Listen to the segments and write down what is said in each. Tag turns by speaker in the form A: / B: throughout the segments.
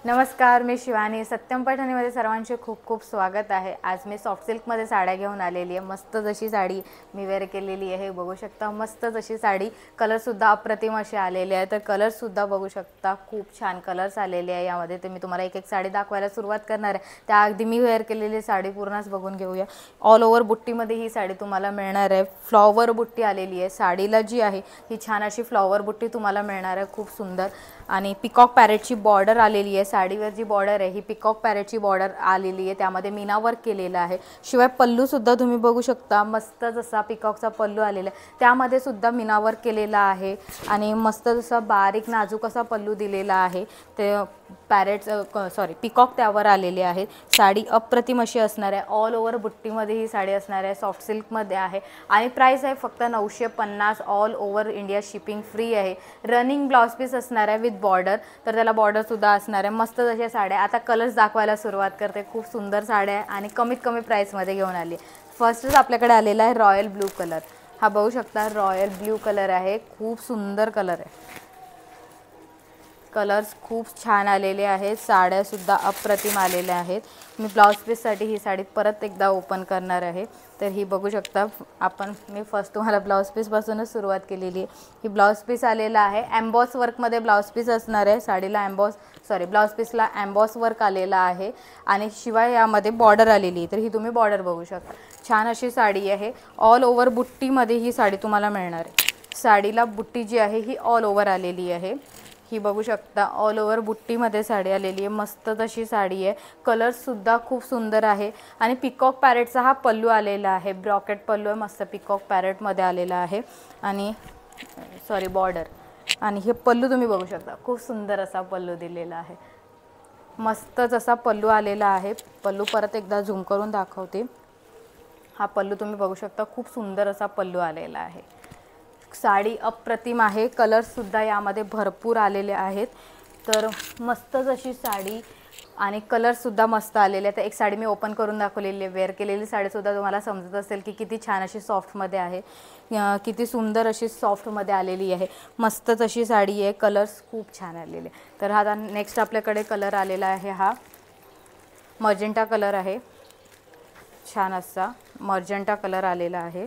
A: नमस्कार, मी शिवानी. सत्यम पैठणीमध्ये सर्वांचे खूप खूप स्वागत आहे. आज मी सॉफ्ट सिल्कमध्ये साड्या घेऊन आलेली आहे. मस्त जशी साडी मी वेअर केलेली आहे, बघू शकता. मस्त जशी साडी, कलरसुद्धा अप्रतिम असे आलेले आहे. तर कलरसुद्धा बघू शकता, खूप छान कलर्स आलेले आहे यामध्ये. तर मी तुम्हाला एक एक साडी दाखवायला सुरुवात करणार आहे. त्याअगदी मी वेअर केलेली साडी पूर्णच बघून घेऊया. ऑल ओव्हर बुट्टीमध्ये ही साडी तुम्हाला मिळणार आहे. फ्लॉवर बुट्टी आलेली आहे साडीला, जी आहे ही छान अशी फ्लॉवर बुट्टी तुम्हाला मिळणार आहे, खूप सुंदर. आणि पिकॉक पॅरेटची बॉर्डर आलेली आहे. साडीवर जी बॉर्डर आहे ही पिकॉक पॅरेटची बॉर्डर आलेली आहे, त्यामध्ये मीना वर्क केलेलं आहे. शिवाय पल्लूसुद्धा तुम्ही बघू शकता, मस्त जसा पिकॉकचा पल्लू आलेला आहे त्यामध्ये सुद्धा मीना वर्क केलेला आहे. आणि मस्त जसा बारीक नाजूक असा पल्लू दिलेला आहे. ते पिकॉक त्यावर आलेले आहेत. साडी अप्रतिम अशी असणार आहे. ऑल ओव्हर बुट्टीमध्ये ही साडी असणार आहे, सॉफ्ट सिल्कमध्ये आहे. आणि प्राईस आहे फक्त 950. All over India shipping free आहे. रनिंग ब्लाउज पीस असणार आहे विथ बॉर्डर, तर त्याला बॉर्डरसुद्धा असणार आहे. मस्त जशा साड्या. आता कलर्स दाखवायला सुरुवात करते. खूप सुंदर साड्या आहे आणि कमीत कमी प्राईसमध्ये घेऊन आली. फर्स्टच आपल्याकडे आलेला आहे रॉयल ब्लू कलर. हा बघू शकता, रॉयल ब्ल्यू कलर आहे. खूप सुंदर कलर आहे. कलर्स खूप छान आलेले आहेत. साड्यासुद्धा अप्रतिम आलेल्या आहेत. मी ब्लाउज पीससाठी ही साडी परत एकदा ओपन करणार आहे. तर ही बघू शकता मी फर्स्ट तुम्हाला ब्लाउज पीसपासूनच सुरुवात केलेली आहे. ही ब्लाउज पीस आलेला आहे. एम्बॉस वर्कमध्ये ब्लाउज पीस असणार आहे. साडीला ब्लाउज पीसला एम्बॉस वर्क आलेला आहे. आणि शिवाय यामध्ये बॉर्डर आलेली आहे. तर ही तुम्ही बॉर्डर बघू शकता. छान अशी साडी आहे. ऑल ओव्हर बुट्टीमध्ये ही साडी तुम्हाला मिळणार आहे. साडीला बुट्टी जी आहे ही ऑल ओव्हर आलेली आहे. ही बघू शकता, ऑल ओव्हर बुट्टीमध्ये साडी आलेली आहे. मस्त तशी साडी आहे. कलर्ससुद्धा खूप सुंदर आहे. आणि पिकॉक पॅरेटचा हा पल्लू आलेला आहे. ब्रॉकेट पल्लू आहे, मस्त पिकॉक पॅरेटमध्ये आलेला आहे. आणि बॉर्डर. आणि हे पल्लू तुम्ही बघू शकता, खूप सुंदर असा पल्लू दिलेला आहे. मस्तच असा पल्लू आलेला आहे. पल्लू परत एकदा झूम करून दाखवते. हा पल्लू तुम्ही बघू शकता, खूप सुंदर असा पल्लू आलेला आहे. साडी अप्रतिम आहे. कलर्ससुद्धा यामध्ये भरपूर आलेले आहेत. तर मस्तच अशी साडी आणि कलर्ससुद्धा मस्त आलेले आहेत. एक साडी मी ओपन करून दाखवलेली आहे. वेअर केलेली साडीसुद्धा तुम्हाला समजत असेल की किती छान अशी सॉफ्टमध्ये आहे, किती सुंदर अशी सॉफ्टमध्ये आलेली आहे. मस्तच अशी साडी आहे. कलर्स खूप छान आलेले. तर हा नेक्स्ट आपल्याकडे कलर आलेला आहे. हा मर्जेंटा कलर आहे. छान असा मर्जेंटा कलर आलेला आहे.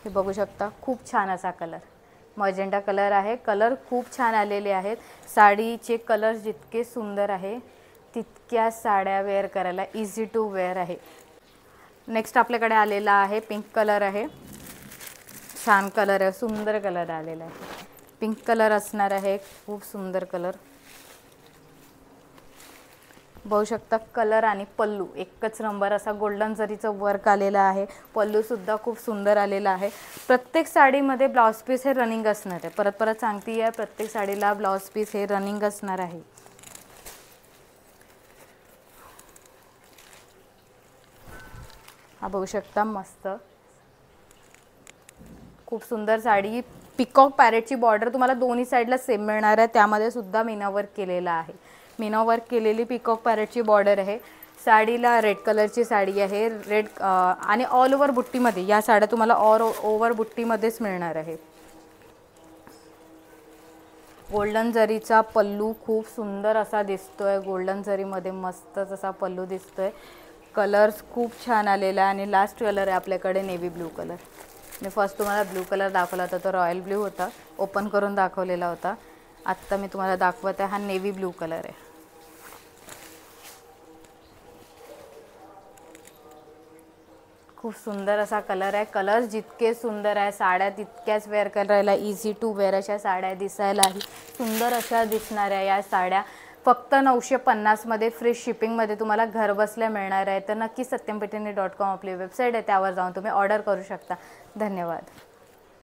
A: हे बघू शकता, खूप छान असा कलर मजेंटा कलर आहे. कलर खूप छान आलेले आहेत. साडीचे कलर जितके सुंदर आहे तितक्या साड्या वेअर करायला इझी टू वेअर आहे. नेक्स्ट आपल्याकडे आलेला आहे पिंक कलर आहे. छान कलर आहे, सुंदर कलर आलेला आहे. पिंक कलर असणार आहे. खूप सुंदर कलर बघू शकता. कलर आणि पल्लू एकच नंबर असा गोल्डन जरीचं वर्क आलेलं आहे. पल्लूसुद्धा खूप सुंदर आलेला आहे. प्रत्येक साडीमध्ये ब्लाउज पीस हे रनिंग असणार आहे. परत सांगते आहे, प्रत्येक साडीला ब्लाउज पीस हे रनिंग असणार आहे. हा बघू शकता, मस्त खूप सुंदर साडी. पिकॉक पॅरेटची बॉर्डर तुम्हाला दोन्ही साईडला सेम मिळणार आहे. त्यामध्ये सुद्धा मीना वर्क केलेला आहे. मीना वर्क केलेली पिकॉक पॅरेटची बॉर्डर आहे. साडीला रेड कलरची साडी आहे. रेड आणि ऑल ओव्हर बुट्टीमध्ये या साड्या तुम्हाला ऑल ओव्हर बुट्टीमध्येच मिळणार आहे. गोल्डन जरीचा पल्लू खूप सुंदर असा दिसतोय. गोल्डन जरीमध्ये मस्तच असा पल्लू दिसतोय. कलर्स खूप छान आलेला आहे. आणि लास्ट कलर आहे आपल्याकडे नेव्ही ब्लू कलर. मी फर्स्ट तुम्हाला ब्लू कलर दाखवला होता, तो रॉयल ब्लू होता, ओपन करून दाखवलेला होता. आत्ता मी तुम्हाला दाखवत आहे हा नेव्ही ब्लू कलर आहे. खूप सुंदर असा कलर आहे. कलर्स जितके सुंदर आहे, साड्या तितक्याच वेअर करायला इझी टू वेअर अशा साड्या, दिसायलाही सुंदर अशा दिसणाऱ्या या साड्या फक्त 950मध्ये फ्री शिपिंगमध्ये तुम्हाला घरबसल्या मिळणार आहे. तर नक्की सत्यमपैठणी.com आपली वेबसाईट आहे, त्यावर जाऊन तुम्ही ऑर्डर करू शकता. धन्यवाद.